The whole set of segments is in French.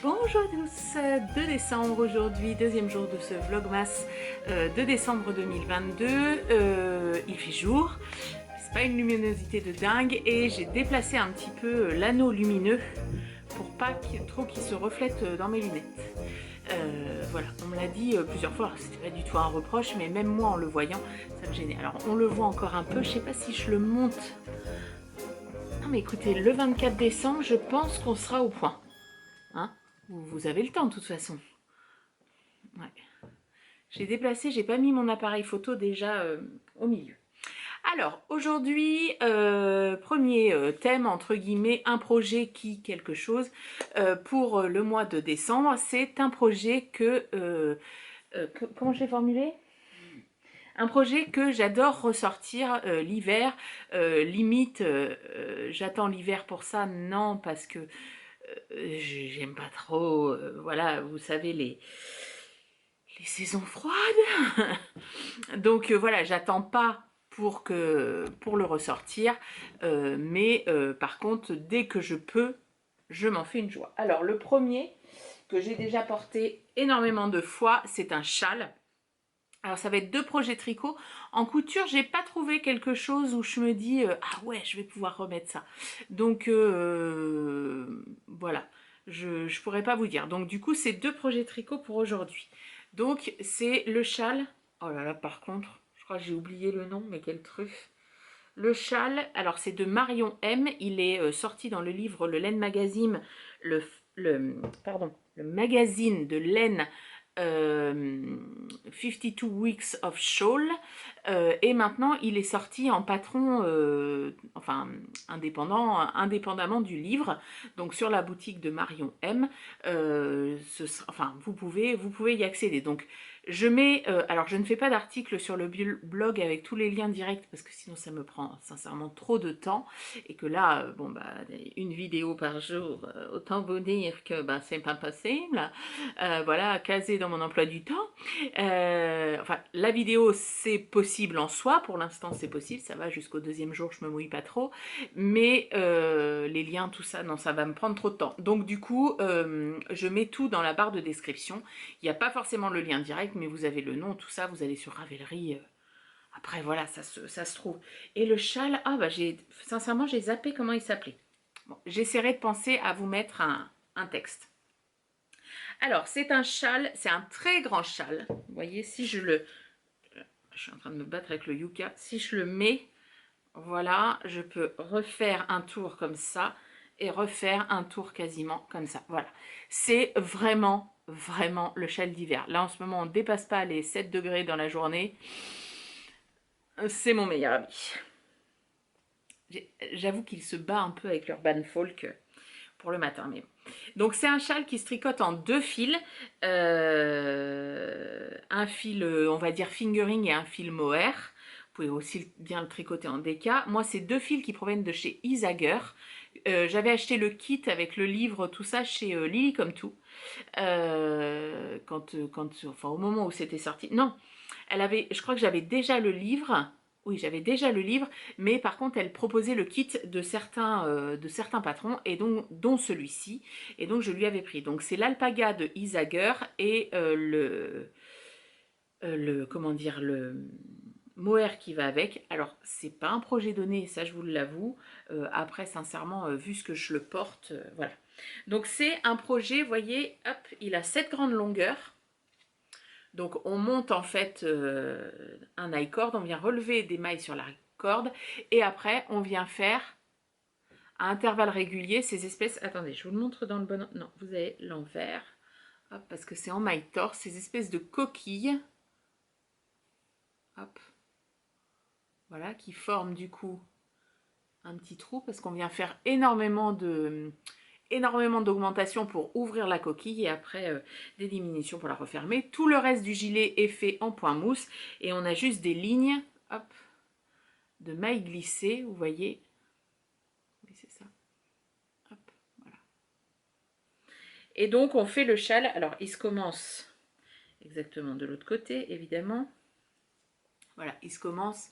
Bonjour à tous, 2 décembre aujourd'hui, deuxième jour de ce vlogmas de décembre 2022. Il fait jour, c'est pas une luminosité de dingue et j'ai déplacé un petit peu l'anneau lumineux pour pas qu'il se reflète dans mes lunettes. Voilà, on me l'a dit plusieurs fois, c'était pas du tout un reproche, mais même moi en le voyant, ça me gênait. Alors on le voit encore un peu, je sais pas si je le monte. Non mais écoutez, le 24 décembre, je pense qu'on sera au point. Hein, vous avez le temps de toute façon. Ouais. J'ai déplacé, j'ai pas mis mon appareil photo déjà au milieu. Alors aujourd'hui, premier thème entre guillemets, un projet qui quelque chose pour le mois de décembre. C'est un projet comment je l'ai formulé? Un projet que j'adore ressortir l'hiver. Limite, j'attends l'hiver pour ça. Non, parce que j'aime pas trop, voilà, vous savez, les saisons froides. Donc voilà, j'attends pas pour le ressortir, mais par contre, dès que je peux, je m'en fais une joie. Alors le premier que j'ai déjà porté énormément de fois, c'est un châle. Alors ça va être 2 projets tricot. En couture, j'ai pas trouvé quelque chose où je me dis ah ouais, je vais pouvoir remettre ça. Donc voilà, je pourrais pas vous dire. Donc du coup, c'est 2 projets tricot pour aujourd'hui. Donc c'est le châle. Oh là là, par contre, je crois que j'ai oublié le nom, mais quelle truffe. Le châle, alors c'est de Marion M. Il est sorti dans le livre Le Laine Magazine, le magazine de laine 52 Weeks of Shawl, et maintenant il est sorti en patron, enfin indépendamment du livre, donc sur la boutique de Marion M. Enfin vous pouvez y accéder. Donc je mets, alors je ne fais pas d'article sur le blog avec tous les liens directs parce que sinon ça me prend sincèrement trop de temps et que là, bon bah une vidéo par jour, autant vous dire que bah c'est pas possible. Voilà, casé dans mon emploi du temps. Enfin, la vidéo c'est possible en soi, pour l'instant c'est possible, ça va jusqu'au 2e jour, je me mouille pas trop, mais les liens, tout ça, non, ça va me prendre trop de temps. Donc du coup, je mets tout dans la barre de description. Il n'y a pas forcément le lien direct, mais vous avez le nom, tout ça, vous allez sur Ravelry. Après, voilà, ça se trouve. Et le châle, ah bah sincèrement, j'ai zappé comment il s'appelait. Bon, j'essaierai de penser à vous mettre un texte. Alors, c'est un châle, c'est un très grand châle. Vous voyez, si je le... Je suis en train de me battre avec le yucca. Si je le mets, voilà, je peux refaire un tour comme ça et refaire un tour quasiment comme ça. Voilà. C'est vraiment, vraiment le châle d'hiver. Là, en ce moment, on ne dépasse pas les 7 degrés dans la journée. C'est mon meilleur ami. J'avoue qu'il se bat un peu avec l'Urban Folk pour le matin, mais bon. Donc c'est un châle qui se tricote en 2 fils, un fil on va dire fingering et un fil mohair. Vous pouvez aussi bien le tricoter en déca. Moi c'est 2 fils qui proviennent de chez Isager. J'avais acheté le kit avec le livre, tout ça chez Lily comme tout. Enfin au moment où c'était sorti. Non, je crois que j'avais déjà le livre. Oui, j'avais déjà le livre, mais par contre, elle proposait le kit de certains patrons, et donc, dont celui-ci, et donc je lui avais pris. Donc c'est l'alpaga de Isager et comment dire, le mohair qui va avec. Alors, c'est pas un projet donné, ça je vous l'avoue. Après, sincèrement, vu ce que je le porte, voilà. Donc c'est un projet, vous voyez, hop, il a 7 grandes longueurs. Donc on monte en fait un high cord, on vient relever des mailles sur la corde et après on vient faire à intervalles réguliers ces espèces, attendez je vous le montre dans le bon, non vous avez l'envers, hop, parce que c'est en maille torse, ces espèces de coquilles, hop, voilà, qui forment du coup un petit trou parce qu'on vient faire énormément d'augmentation pour ouvrir la coquille et après des diminutions pour la refermer. Tout le reste du gilet est fait en point mousse et on a juste des lignes, hop, de mailles glissées, vous voyez. Oui, c'est ça. Hop, voilà. Et donc on fait le châle. Alors il se commence exactement de l'autre côté, évidemment. Voilà, il se commence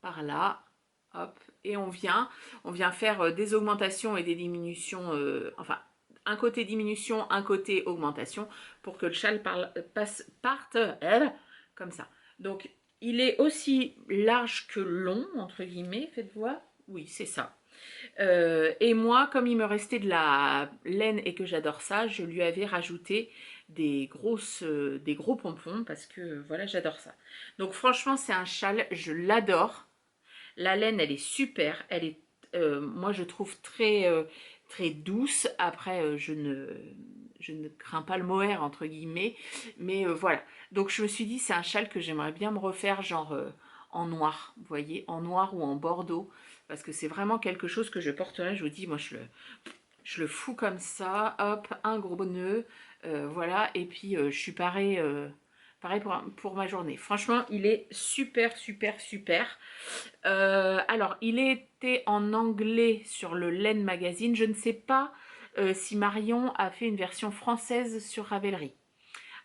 par là. Hop, et on vient faire des augmentations et des diminutions, enfin un côté diminution, un côté augmentation, pour que le châle parte comme ça. Donc, il est aussi large que long, entre guillemets, faites voir. Oui, c'est ça. Et moi, comme il me restait de la laine et que j'adore ça, je lui avais rajouté des gros pompons parce que voilà, j'adore ça. Donc franchement, c'est un châle, je l'adore. La laine, elle est super. Moi, je trouve très douce. Après, je ne crains pas le mohair, entre guillemets. Mais voilà. Donc, je me suis dit, c'est un châle que j'aimerais bien me refaire, genre en noir. Vous voyez, en noir ou en bordeaux. Parce que c'est vraiment quelque chose que je porterai. Je vous dis, moi, je le fous comme ça. Hop, un gros nœud. Voilà. Et puis, je suis pareil. Pareil pour ma journée. Franchement, il est super, super, super. Alors, il était en anglais sur le Laine Magazine. Je ne sais pas si Marion a fait une version française sur Ravelry.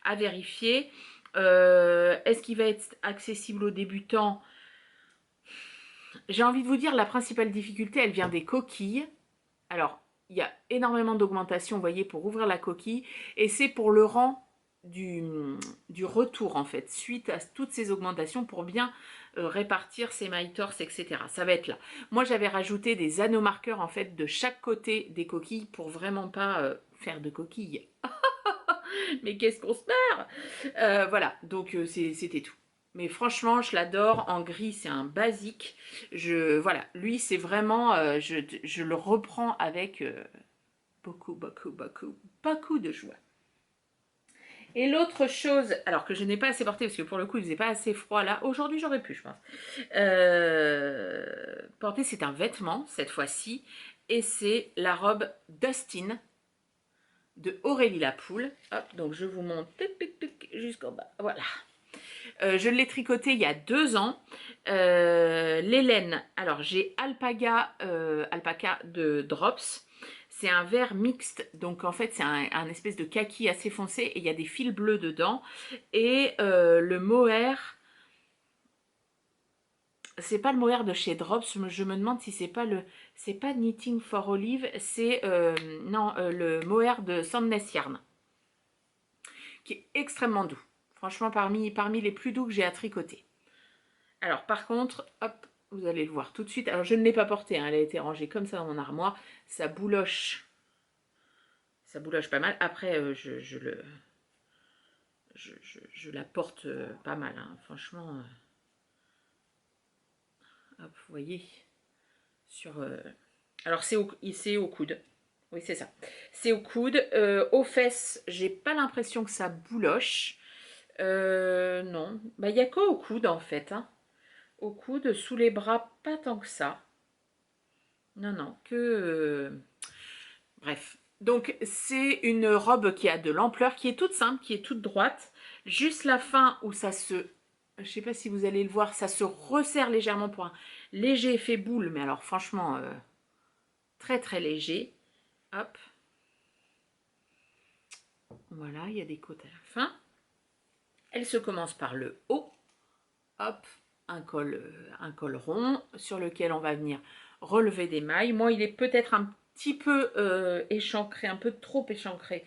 À vérifier. Est-ce qu'il va être accessible aux débutants? J'ai envie de vous dire, la principale difficulté, elle vient des coquilles. Alors, il y a énormément d'augmentation, vous voyez, pour ouvrir la coquille. Et c'est pour le rang du retour, en fait, suite à toutes ces augmentations pour bien répartir ses mailles torse, etc. Ça va être là. Moi, j'avais rajouté des anneaux marqueurs, en fait, de chaque côté des coquilles pour vraiment pas faire de coquilles. Mais qu'est-ce qu'on se meurt. Voilà, donc c'était tout. Mais franchement, je l'adore. En gris, c'est un basique. Voilà, lui, c'est vraiment... je le reprends avec beaucoup, beaucoup, beaucoup, beaucoup de joie. Et l'autre chose, alors que je n'ai pas assez porté, parce que pour le coup, il faisait pas assez froid là. Aujourd'hui, j'aurais pu, je pense. Porter, c'est un vêtement, cette fois-ci. Et c'est la robe Dustin de Aurélie Lapoule. Hop, donc je vous montre jusqu'en bas. Voilà. Je l'ai tricoté il y a 2 ans. Les laines, alors j'ai alpaca de Drops. C'est un vert mixte, donc en fait c'est un espèce de kaki assez foncé et il y a des fils bleus dedans. Et le mohair, c'est pas le mohair de chez Drops, je me demande si c'est pas Knitting for Olive, c'est non, le mohair de Sandness Yarn, qui est extrêmement doux. Franchement, parmi les plus doux que j'ai à tricoter. Alors par contre, hop, vous allez le voir tout de suite. Alors je ne l'ai pas portée, hein, elle a été rangée comme ça dans mon armoire. Ça bouloche pas mal. Après, je la porte pas mal, hein. Franchement. Hop, vous voyez. Alors c'est au coude. Oui, c'est ça. C'est au coude. Aux fesses, j'ai pas l'impression que ça bouloche. Non. Bah, il n'y a qu'au coude en fait, hein. Au coude, sous les bras, pas tant que ça. Non, non, bref. Donc, c'est une robe qui a de l'ampleur, qui est toute simple, qui est toute droite. Juste la fin où ça se... Je sais pas si vous allez le voir, ça se resserre légèrement pour un léger effet boule. Mais alors, franchement, très, très léger. Hop. Voilà, il y a des côtes à la fin. Elle se commence par le haut. Hop, un col rond sur lequel on va venir relever des mailles. Moi, il est peut-être un petit peu échancré, un peu trop échancré,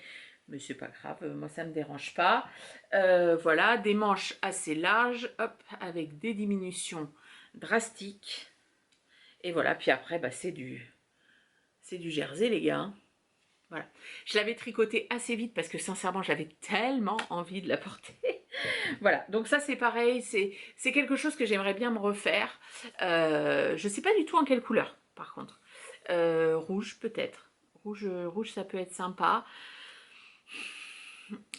mais c'est pas grave, moi ça me dérange pas. Voilà, des manches assez larges, hop, avec des diminutions drastiques. Et voilà, puis après, bah, c'est du jersey, les gars. Voilà. Je l'avais tricoté assez vite parce que sincèrement, j'avais tellement envie de la porter. Voilà, donc ça c'est pareil, c'est quelque chose que j'aimerais bien me refaire. Je ne sais pas du tout en quelle couleur, par contre. Rouge peut-être. Rouge, ça peut être sympa.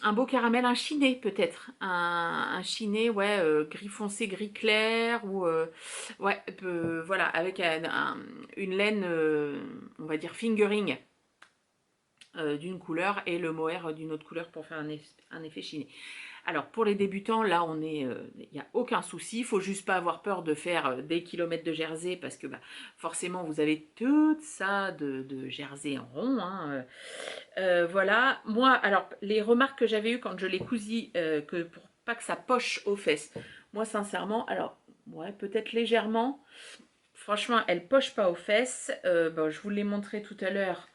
Un beau caramel, un chiné peut-être. Un chiné, ouais, gris foncé, gris clair. Ou ouais, voilà, avec une laine, on va dire fingering. D'une couleur et le mohair d'une autre couleur pour faire un effet chiné. Alors pour les débutants, là on est, il n'y a aucun souci, il faut juste pas avoir peur de faire des kilomètres de jersey parce que bah, forcément vous avez tout ça de jersey en rond, hein. Voilà, moi alors les remarques que j'avais eues quand je l'ai cousu, que pour pas que ça poche aux fesses, moi sincèrement, alors ouais peut-être légèrement, franchement elle poche pas aux fesses, bon, je vous l'ai montré tout à l'heure.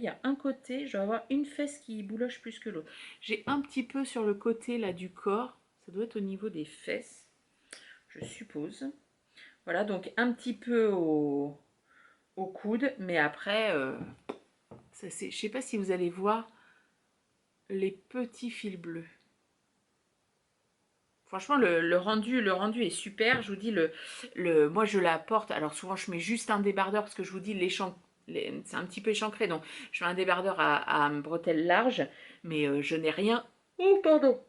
il y a un côté, je dois avoir une fesse qui bouloche plus que l'autre. J'ai un petit peu sur le côté là du corps, ça doit être au niveau des fesses, je suppose. Voilà, donc un petit peu au coude, mais après, ça, je ne sais pas si vous allez voir les petits fils bleus. Franchement, le rendu est super. Je vous dis, moi je la porte. Alors souvent, je mets juste un débardeur parce que je vous dis, c'est un petit peu échancré. Donc, je mets un débardeur à bretelles larges. Mais je n'ai rien. Oh, pardon.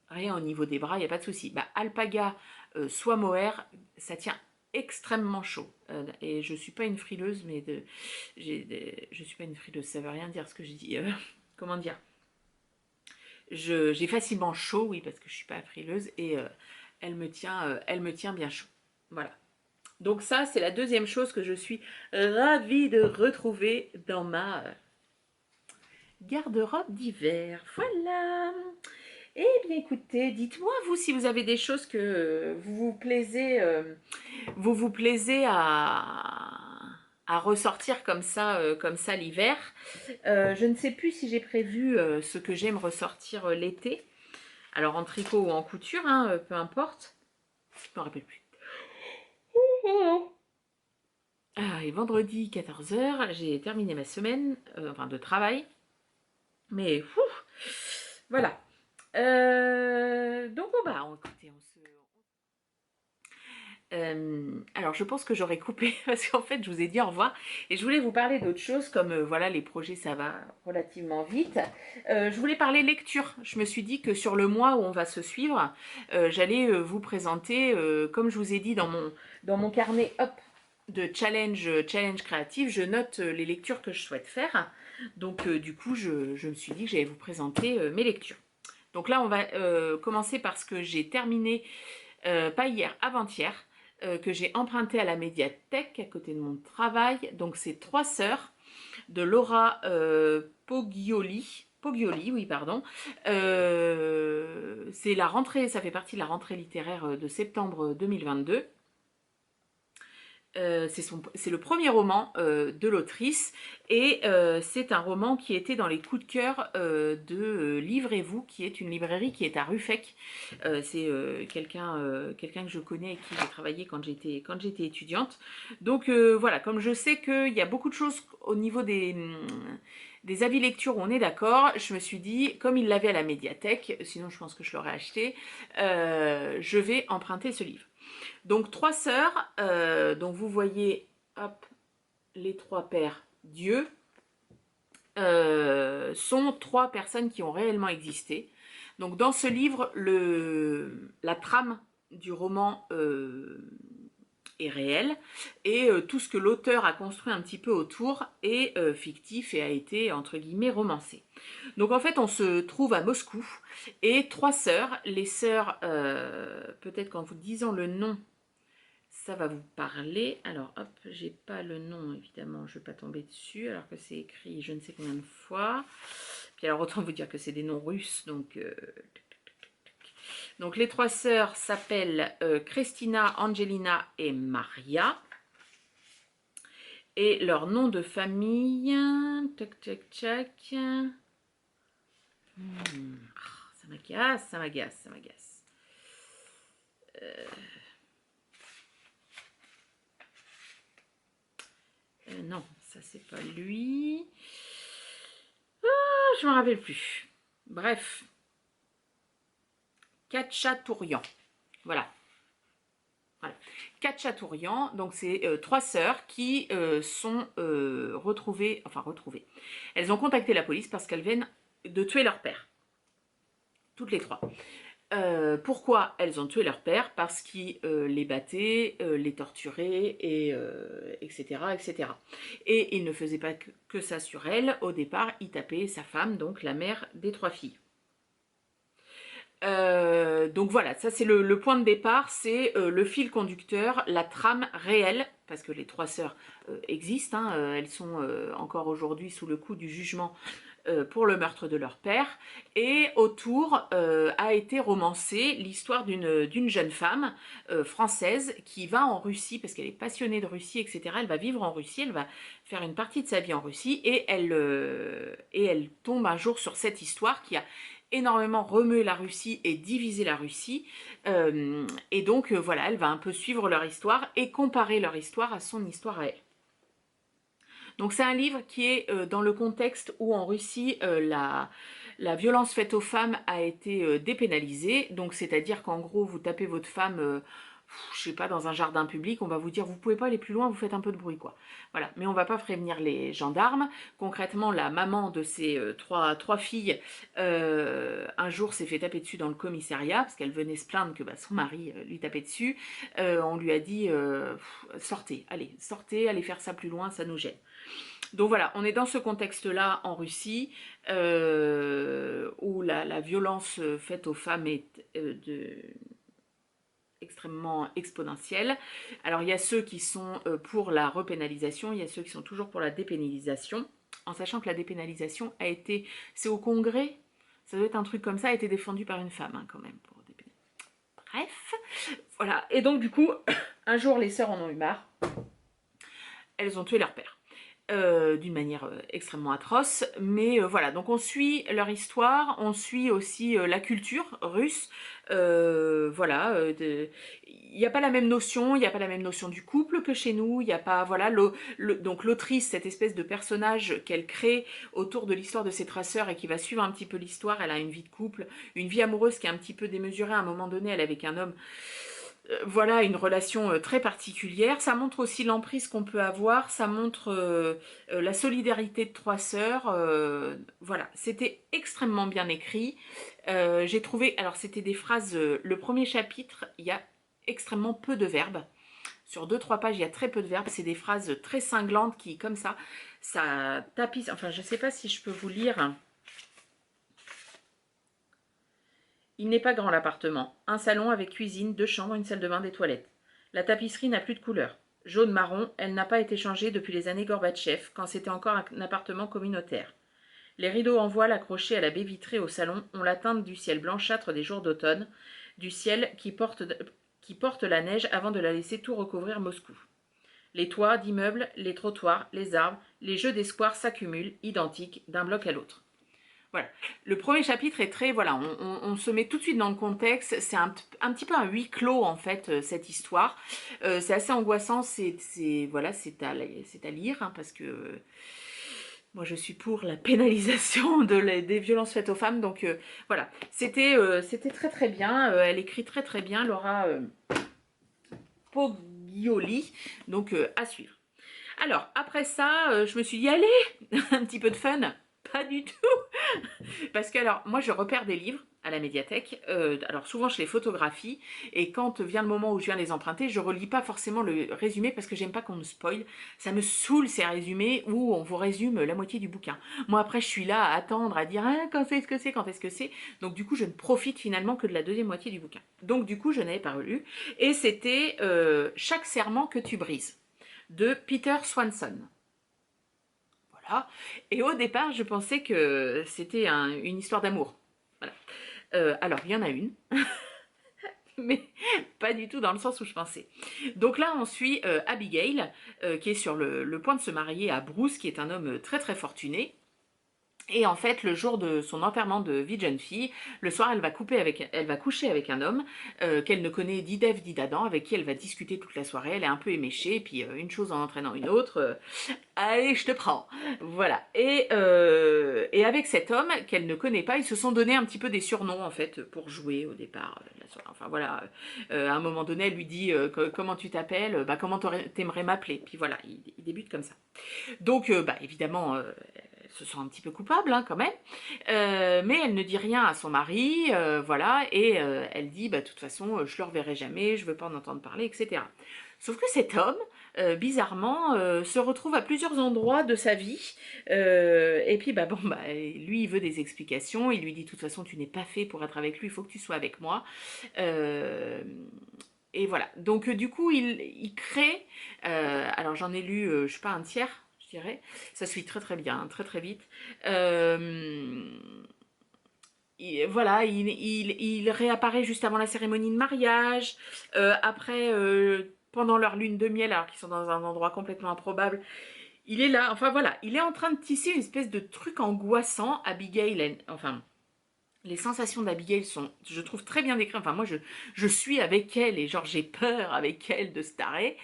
Rien au niveau des bras, il n'y a pas de souci. Bah, alpaga, soit mohair, ça tient extrêmement chaud. Et je ne suis pas une frileuse, mais je suis pas une frileuse. Ça veut rien dire ce que je dis. Comment dire? J'ai facilement chaud, oui, parce que je ne suis pas frileuse, et elle me tient bien chaud. Voilà. Donc ça, c'est la deuxième chose que je suis ravie de retrouver dans ma garde-robe d'hiver. Voilà. Eh bien, écoutez, dites-moi, vous, si vous avez des choses que vous vous plaisez à ressortir comme ça l'hiver. Je ne sais plus si j'ai prévu ce que j'aime ressortir l'été. Alors en tricot ou en couture, hein, peu importe. Je ne me rappelle plus. Ah, et vendredi 14 h, j'ai terminé ma semaine enfin de travail. Mais voilà. Donc bon, bah écoutez, alors je pense que j'aurais coupé parce qu'en fait je vous ai dit au revoir et je voulais vous parler d'autre chose comme voilà, les projets ça va relativement vite. Je voulais parler lecture. Je me suis dit que sur le mois où on va se suivre, j'allais vous présenter, comme je vous ai dit dans mon carnet hop, de challenge créatif, je note les lectures que je souhaite faire. Donc du coup je me suis dit que j'allais vous présenter mes lectures. Donc là on va commencer par ce que j'ai terminé, pas hier, avant-hier, que j'ai emprunté à la médiathèque à côté de mon travail. Donc c'est Trois sœurs de Laura Poggioli. Poggioli, oui, pardon. C'est la rentrée, ça fait partie de la rentrée littéraire de septembre 2022. C'est le premier roman de l'autrice et c'est un roman qui était dans les coups de cœur de Livrez-vous, qui est une librairie qui est à Ruffec. C'est quelqu'un que je connais et qui j'ai travaillé quand j'étais étudiante. Donc voilà, comme je sais qu'il y a beaucoup de choses au niveau des avis lecture où on est d'accord, je me suis dit, comme il l'avait à la médiathèque, sinon je pense que je l'aurais acheté, je vais emprunter ce livre. Donc trois sœurs, donc vous voyez hop, les trois pères Dieu, sont trois personnes qui ont réellement existé. Donc dans ce livre, la trame du roman est réelle et tout ce que l'auteur a construit un petit peu autour est fictif et a été entre guillemets romancé. Donc en fait on se trouve à Moscou et trois sœurs, les sœurs, peut-être qu'en vous disant le nom, ça va vous parler. Alors hop, j'ai pas le nom évidemment, je ne vais pas tomber dessus alors que c'est écrit je ne sais combien de fois. Puis alors autant vous dire que c'est des noms russes, donc les trois sœurs s'appellent Christina, Angelina et Maria. Et leur nom de famille, tac tac tac. Ça m'agace, ça m'agace, ça m'agace. Non, ça c'est pas lui. Je m'en rappelle plus. Bref. Khatchatourian. Voilà. Voilà. Khatchatourian, donc c'est trois sœurs qui sont retrouvées. Elles ont contacté la police parce qu'elles viennent de tuer leur père. Toutes les trois. Pourquoi elles ont tué leur père? Parce qu'il les battait, les torturait, et, etc., etc. Et il ne faisait pas que ça sur elle. Au départ, il tapait sa femme, donc la mère des trois filles. Donc voilà, ça c'est le point de départ, c'est le fil conducteur, la trame réelle, parce que les trois sœurs existent, hein, elles sont encore aujourd'hui sous le coup du jugement pour le meurtre de leur père, et autour a été romancée l'histoire d'une jeune femme française qui va en Russie, parce qu'elle est passionnée de Russie, etc. Elle va vivre en Russie, elle va faire une partie de sa vie en Russie, et elle tombe un jour sur cette histoire qui a énormément remué la Russie et divisé la Russie, et donc voilà, elle va un peu suivre leur histoire et comparer leur histoire à son histoire à elle. Donc c'est un livre qui est dans le contexte où en Russie la violence faite aux femmes a été dépénalisée. Donc c'est-à-dire qu'en gros vous tapez votre femme, je sais pas, dans un jardin public, on va vous dire vous pouvez pas aller plus loin, vous faites un peu de bruit quoi. Voilà, mais on va pas prévenir les gendarmes. Concrètement, la maman de ces trois filles un jour s'est fait taper dessus dans le commissariat parce qu'elle venait se plaindre que son mari lui tapait dessus. On lui a dit sortez, allez faire ça plus loin, ça nous gêne. Donc voilà, on est dans ce contexte-là en Russie, où la violence faite aux femmes est extrêmement exponentielle. Alors il y a ceux qui sont pour la repénalisation, il y a ceux qui sont toujours pour la dépénalisation, en sachant que la dépénalisation a été, c'est au Congrès, ça doit être un truc comme ça, a été défendu par une femme quand même. Pour Bref, voilà. Et donc du coup, un jour les sœurs en ont eu marre, elles ont tué leur père. D'une manière extrêmement atroce, mais voilà, donc on suit leur histoire, on suit aussi la culture russe, voilà, il n'y a pas la même notion, il n'y a pas la même notion du couple que chez nous, il n'y a pas, voilà, donc l'autrice, cette espèce de personnage qu'elle crée autour de l'histoire de ses trois sœurs et qui va suivre un petit peu l'histoire, elle a une vie de couple, une vie amoureuse qui est un petit peu démesurée, à un moment donné, elle est avec un homme, voilà, une relation très particulière. Ça montre aussi l'emprise qu'on peut avoir, ça montre la solidarité de trois sœurs. Voilà, c'était extrêmement bien écrit. J'ai trouvé, alors c'était des phrases, le premier chapitre, il y a extrêmement peu de verbes. Sur 2-3 pages, il y a très peu de verbes. C'est des phrases très cinglantes qui, comme ça tapisse. Enfin, je ne sais pas si je peux vous lire. Il n'est pas grand l'appartement. Un salon avec cuisine, 2 chambres, une salle de bain, des toilettes. La tapisserie n'a plus de couleur. Jaune-marron, elle n'a pas été changée depuis les années Gorbatchev, quand c'était encore un appartement communautaire. Les rideaux en voile accrochés à la baie vitrée au salon ont la teinte du ciel blanchâtre des jours d'automne, du ciel qui porte la neige avant de la laisser tout recouvrir Moscou. Les toits d'immeubles, les trottoirs, les arbres, les jeux d'espoir s'accumulent, identiques, d'un bloc à l'autre. Voilà. Le premier chapitre est très, voilà, on se met tout de suite dans le contexte, c'est un petit peu un huis clos en fait, cette histoire. C'est assez angoissant, voilà, c'est à lire, hein, parce que moi je suis pour la pénalisation des violences faites aux femmes, donc voilà, c'était très très bien, elle écrit très très bien, Laura Poggioli, donc à suivre. Alors, après ça, je me suis dit, allez, un petit peu de fun. Pas du tout. Parce que, alors, moi, je repère des livres à la médiathèque. Alors, souvent, je les photographie. Et quand vient le moment où je viens les emprunter, je relis pas forcément le résumé parce que j'aime pas qu'on me spoil. Ça me saoule, ces résumés où on vous résume la moitié du bouquin. Moi, après, je suis là à attendre, à dire, ah, quand est-ce que c'est, quand est-ce que c'est. Donc, du coup, je ne profite finalement que de la deuxième moitié du bouquin. Donc, du coup, je n'avais pas relu. Et c'était Chaque serment que tu brises, de Peter Swanson. Voilà. Et au départ, je pensais que c'était une histoire d'amour. Voilà. Alors, il y en a une, mais pas du tout dans le sens où je pensais. Donc là, on suit Abigail, qui est sur le point de se marier à Bruce, qui est un homme très très fortuné. Et en fait, le jour de son enterrement de vie de jeune fille, le soir, elle va coucher avec un homme qu'elle ne connaît ni d'Ève ni d'Adam, avec qui elle va discuter toute la soirée. Elle est un peu éméchée, et puis une chose en entraînant une autre, allez, je te prends. Voilà. Et avec cet homme qu'elle ne connaît pas, ils se sont donné un petit peu des surnoms en fait pour jouer au départ de la soirée. Enfin voilà. À un moment donné, elle lui dit comment tu t'appelles, comment t'aimerais m'appeler. Puis voilà, il débute comme ça. Donc évidemment. Elle se sent un petit peu coupable quand même, mais elle ne dit rien à son mari, voilà, et elle dit, de toute façon, je le reverrai jamais, je veux pas en entendre parler, etc. Sauf que cet homme, bizarrement, se retrouve à plusieurs endroits de sa vie, et puis lui, il veut des explications, il lui dit, de toute façon, tu n'es pas fait pour être avec lui, il faut que tu sois avec moi. Et voilà, donc du coup il crée, alors j'en ai lu, je sais pas, un tiers, je dirais, ça se lit très très bien, très très vite. Euh, voilà, il réapparaît juste avant la cérémonie de mariage, après, pendant leur lune de miel, alors qu'ils sont dans un endroit complètement improbable, il est là, enfin voilà, il est en train de tisser une espèce de truc angoissant. Abigail, enfin, les sensations d'Abigail sont, je trouve, très bien décrites. Enfin, moi, je suis avec elle et genre j'ai peur avec elle de se tarer.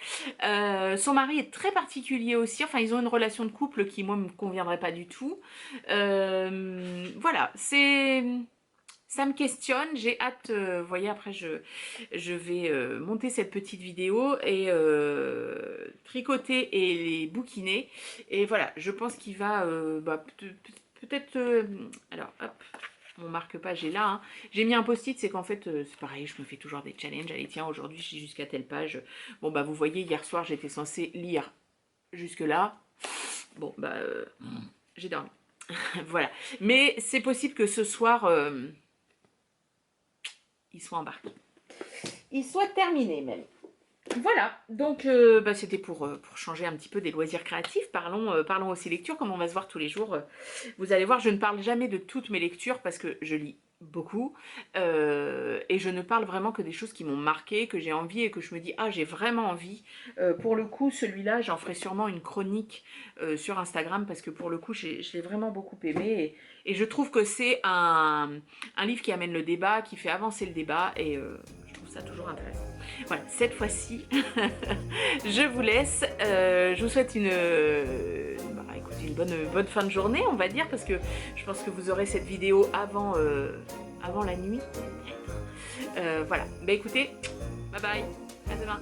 Son mari est très particulier aussi. Enfin, ils ont une relation de couple qui, moi, me conviendrait pas du tout. Voilà, ça me questionne. J'ai hâte, vous voyez, après, je vais monter cette petite vidéo et tricoter et les bouquiner. Et voilà, je pense qu'il va, bah, peut-être, alors, hop, mon marque-page est là, hein. J'ai mis un post-it, c'est qu'en fait, c'est pareil, je me fais toujours des challenges. Allez, tiens, aujourd'hui, je lis jusqu'à telle page. Bon, bah, vous voyez, hier soir, j'étais censée lire jusque-là. Bon, bah, j'ai dormi. Voilà. Mais c'est possible que ce soir, ils soient embarqués. Ils soient terminés, même. Voilà, donc bah, c'était pour changer un petit peu des loisirs créatifs. Parlons aussi lecture, comme on va se voir tous les jours. Vous allez voir, je ne parle jamais de toutes mes lectures parce que je lis beaucoup. Et je ne parle vraiment que des choses qui m'ont marqué, que j'ai envie et que je me dis, ah, j'ai vraiment envie. Pour le coup, celui-là, j'en ferai sûrement une chronique sur Instagram parce que pour le coup, je l'ai vraiment beaucoup aimé. Et je trouve que c'est un livre qui amène le débat, qui fait avancer le débat et je trouve ça toujours intéressant. Voilà, cette fois-ci, je vous laisse. Je vous souhaite écoutez, une bonne fin de journée, on va dire, parce que je pense que vous aurez cette vidéo avant la nuit. Voilà, bah écoutez, bye bye, à demain.